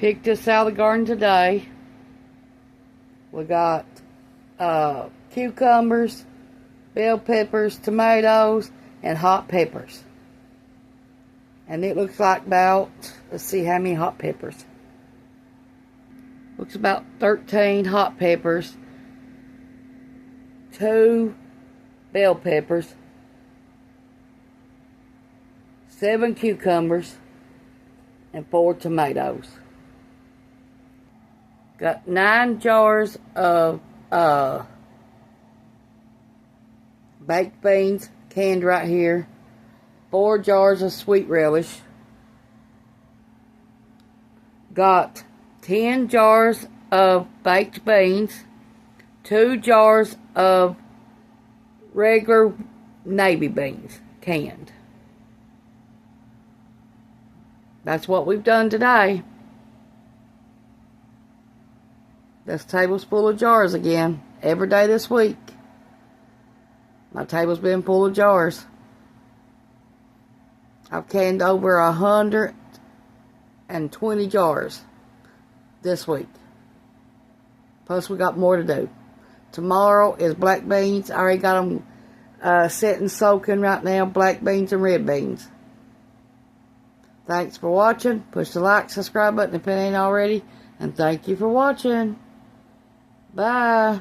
Picked this out of the garden today. We got cucumbers, bell peppers, tomatoes, and hot peppers. And it looks like about, let's see how many hot peppers. Looks about 13 hot peppers, 2 bell peppers, 7 cucumbers, and 4 tomatoes. Got 9 jars of baked beans canned right here. 4 jars of sweet relish. Got 10 jars of baked beans. 2 jars of regular navy beans canned. That's what we've done today. This table's full of jars again. Every day this week. My table's been full of jars. I've canned over 120 jars this week. Plus we got more to do. Tomorrow is black beans. I already got them sitting soaking right now. Black beans and red beans. Thanks for watching. Push the like, subscribe button if it ain't already. And thank you for watching. Bye.